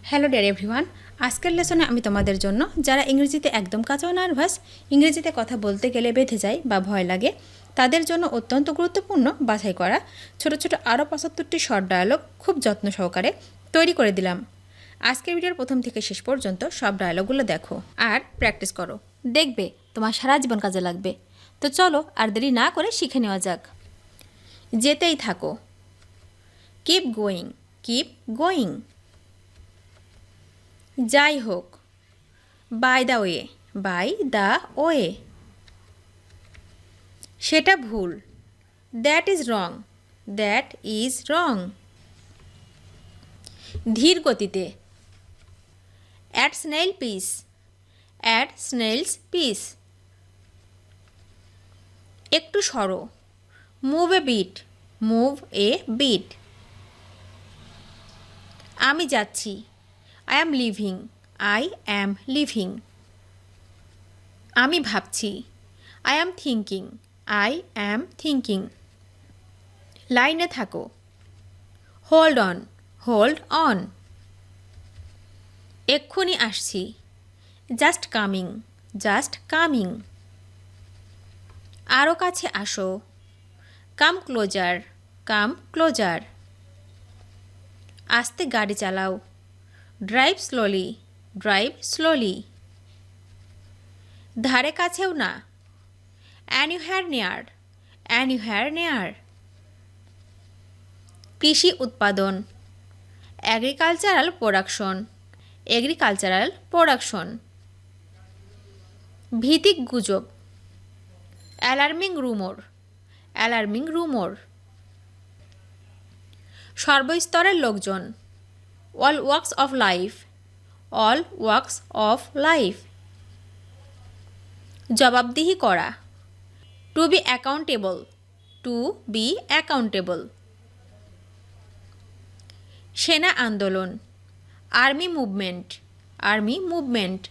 Hello dear everyone, আজকের লেসনে আমি তোমাদের জন্য যারা ইংরেজিতে একদম কাঁচাও নার্ভাস, ইংরেজিতে কথা বলতে গেলে বেঁধে যায় বা ভয় লাগে, তাদের জন্য অত্যন্ত গুরুত্বপূর্ণ বাছাই করা ছোট ছোট আরও ৭৫টি শর্ট ডায়ালগ খুব যত্ন সহকারে তৈরি করে দিলাম। আজকের ভিডিওর প্রথম থেকে শেষ পর্যন্ত সব ডায়ালগুলো দেখো আর প্র্যাকটিস করো, দেখবে তোমার সারা জীবন কাজে লাগবে। তো চলো আর দেরি না করে শিখে নেওয়া যাক। যেতেই থাকো, কিপ গোয়িং, কিপ গোয়িং। যাই হোক, by the way, by the way. সেটা ভুল, that is wrong, that is wrong. ধীর গতিতে, at snail pace, at snail's pace. একটু সরো, move a bit, move a bit. আমি যাচ্ছি, I am leaving, I am leaving. আমি ভাবছি, I am thinking, I am thinking. লাইনে থাকো, hold on, hold on. এক্ষুনি আসছি, just coming, just coming. আরও কাছে আসো, come closer, come closer. আস্তে গাড়ি চালাও, ড্রাইভ স্লোলি, ড্রাইভ স্লোলি। ধারে কাছেও না, অ্যানিহার নেয়ার, অ্যানিহার নেয়ার। কৃষি উৎপাদন, এগ্রিকালচারাল প্রোডাকশন, এগ্রিকালচারাল প্রোডাকশন। ভীতিক গুজব, অ্যালার্মিং রুমর, অ্যালার্মিং রুমর। সর্বস্তরের লোকজন, all walks of life, all walks of life. জবাবদিহি করা, to be accountable, to be accountable. সেনা আন্দোলন, আর্মি মুভমেন্ট, আর্মি মুভমেন্ট।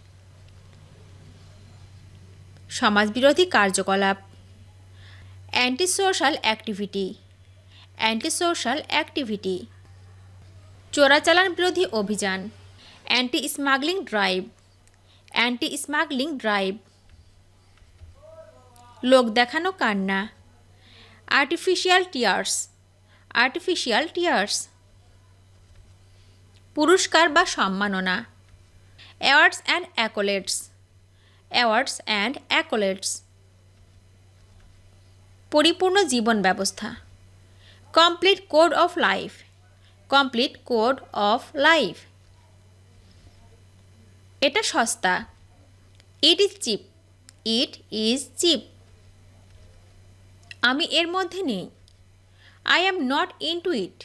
সমাজবিরোধী কার্যকলাপ, anti social activity, anti social activity. চোরাচালান বিরোধী অভিযান, anti smuggling drive, anti smuggling drive. লোক দেখানো কান্না, আর্টিফিশিয়াল টিয়ার্স, আর্টিফিশিয়াল টিয়ার্স। পুরস্কার বা সম্মাননা, awards and accolades, awards and accolades. পরিপূর্ণ জীবন ব্যবস্থা, complete code of life, complete code of life. এটা সস্তা, it is cheap, it is cheap. আমি এর মধ্যে নেই, I am not into it,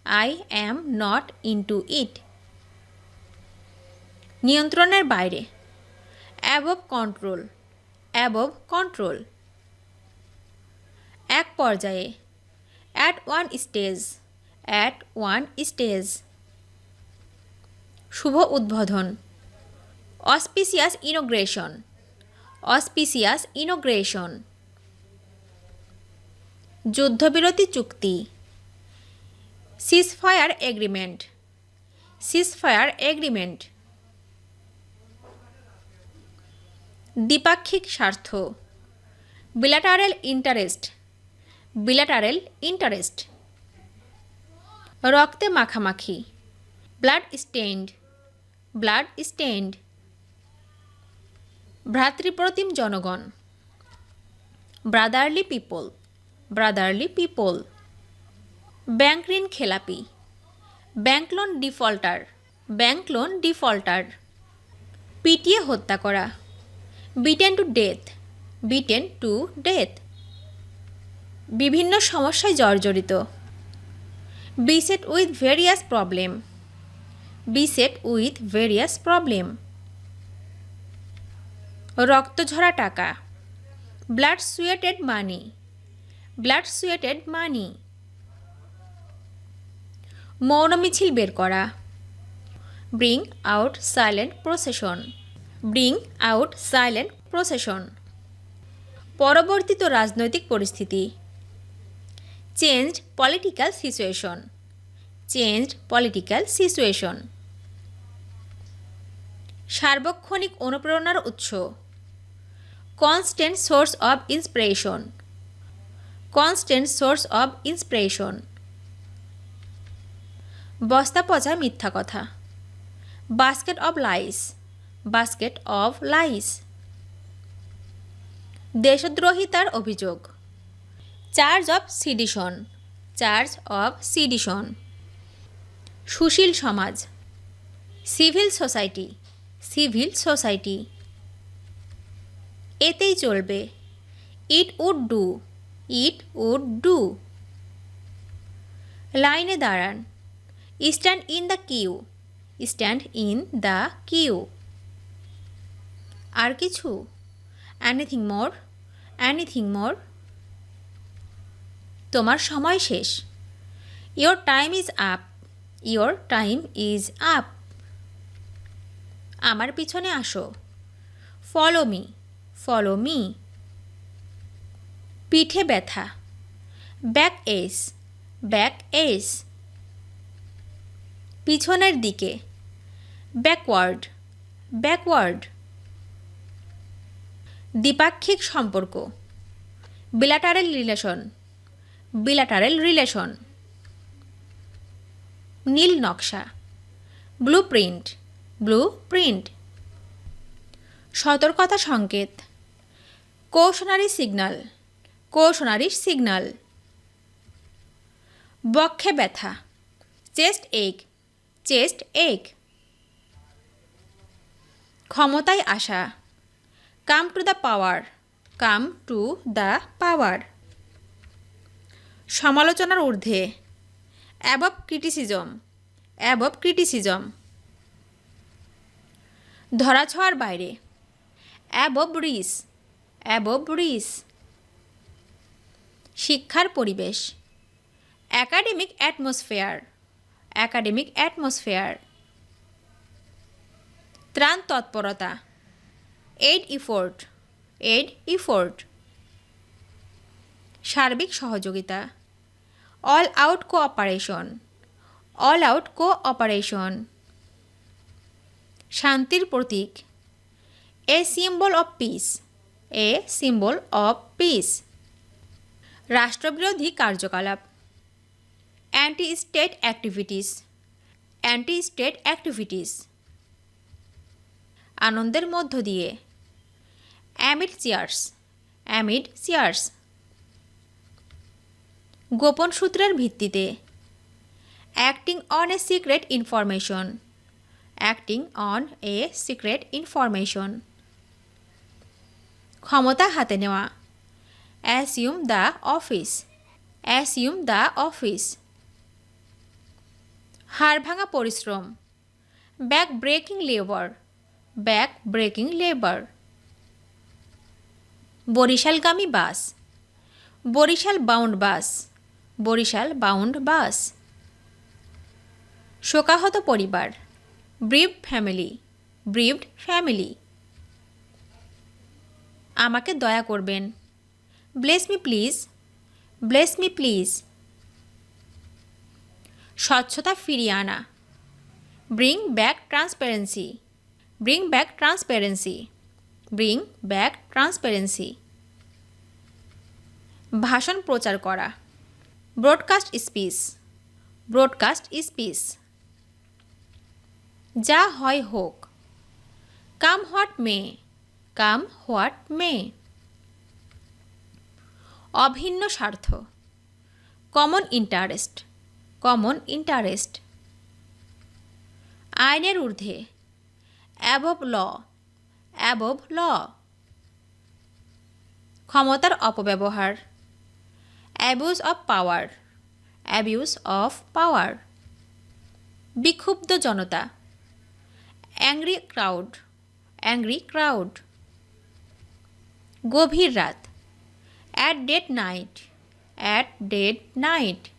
I am not into it. নিয়ন্ত্রণের বাইরে, অ্যাবভ কন্ট্রোল, অ্যাবভ কন্ট্রোল। এক পর্যায়ে, at one stage, at one stage. শুভ উদ্বোধন, অসপিসিয়াস ইনোগ্রেশন, অসপিসিয়াস ইনোগ্রেশন। যুদ্ধবিরতি চুক্তি, সিজফায়ার এগ্রিমেন্ট, সিজফায়ার এগ্রিমেন্ট। দ্বিপাক্ষিক স্বার্থ, বিলাটারেল ইন্টারেস্ট, বিলাটারেল ইন্টারেস্ট। রক্তে মাখামাখি, ব্লাড স্টেইনড, ব্লাড স্টেইনড। ভ্রাতৃপ্রতিম জনগণ, brotherly people, brotherly people. Bank ঋণ খেলাপি, bank loan defaulter, bank loan defaulter. পিটিয়ে হত্যা করা, beaten to death, beaten to death. বিভিন্ন সমস্যায় জর্জরিত, beset with various problem, beset with various problem. রক্ত ঝরা টাকা, ব্লাড সুয়েটেড মানি, ব্লাড সুয়েটেড মানি। মৌন মিছিল বের করা, bring out silent procession, bring out silent procession. পরবর্তিত রাজনৈতিক পরিস্থিতি, changed political situation, changed political situation. সার্বক্ষণিক অনুপ্রেরণার উৎস। Constant source of inspiration. Constant source of inspiration. বস্তা পচা মিথ্যা কথা। Basket of lies. Basket of lies. দেশদ্রোহিতার অভিযোগ। Charge of sedition. Charge of sedition. সুশীল সমাজ। Civil society. Civil society. এতেই চলবে। It would do. It would do. লাইনে দাঁড়ান। Stand in the Q. Stand in the queue. আর কিছু? Anything more. Anything more. তোমার সময় শেষ। Your time is up. Your time is up. আমার পিছনে আসো। Follow me. Follow me. পিঠে ব্যথা। Backache. Backache. পিছনের দিকে। ব্যাকওয়ার্ড। ব্যাকওয়ার্ড। দ্বিপাক্ষিক সম্পর্ক। Bilateral relation. Bilateral relation. নীল নকশা। Blueprint. Blueprint. সতর্কতা সংকেত। Cautionary signal. Cautionary signal. বক্ষে ব্যথা। Chest ache. Chest ache. ক্ষমতায় আসা। Come to the power. Come to the power. সমালোচনার ঊর্ধ্বে। Above criticism. Above criticism. ধরাছোঁয়ার বাইরে। Above reach. Above reach. শিক্ষার পরিবেশ। Academic atmosphere. Academic atmosphere. ত্রাণ তৎপরতা। Aid effort. Aid effort. সার্বিক সহযোগিতা। All out cooperation. All out cooperation. শান্তির প্রতীক। A symbol of peace. A symbol of peace. রাষ্ট্রবিরোধী কার্যকলাপ। Anti state activities. Anti state activities. আনন্দের মধ্য দিয়ে। Amid cheers. Amid cheers. গোপন সূত্রের ভিত্তিতে। Acting on a secret information. Acting on a secret information. ক্ষমতা হাতে নেওয়া। Assume the office. Assume the office. হাড়ভাঙা পরিশ্রম। Back breaking labour. Back breaking labour. বরিশালগামী bus. Barishal bound bus. Barishal bound bus. শোকাহত পরিবার। Bereaved family. Bereaved family. আমাকে দয়া করবেন। Bless me please. Bless me please. স্বচ্ছতা ফিরিয়ে আনা। Bring back transparency. Bring back transparency. Bring back transparency. ভাষণ প্রচার করা। Broadcast speech. Broadcast speech. যা হয় হোক। Come what may. Come what মে। অভিন্ন স্বার্থ। Common interest. Common interest. আইনের ঊর্ধ্বে। Above law. Above law. ক্ষমতার অপব্যবহার। Abuse of power. Abuse of power. বিক্ষুব্ধ জনতা। Angry crowd. Angry crowd. গভীর রাত। At dead night. At dead night.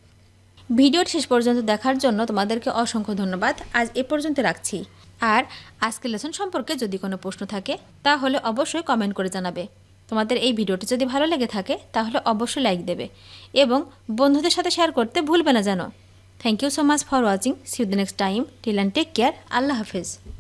ভিডিওটি শেষ পর্যন্ত দেখার জন্য তোমাদেরকে অসংখ্য ধন্যবাদ। আজ এ পর্যন্ত রাখছি। আর আজকের লেসন সম্পর্কে যদি কোনো প্রশ্ন থাকে তাহলে অবশ্যই কমেন্ট করে জানাবে। তোমাদের এই ভিডিওটি যদি ভালো লেগে থাকে তাহলে অবশ্যই লাইক দেবে এবং বন্ধুদের সাথে শেয়ার করতে ভুলবে না যেন। Thank you so much for watching. See you the next time. Till and take care. আল্লাহ হাফেজ।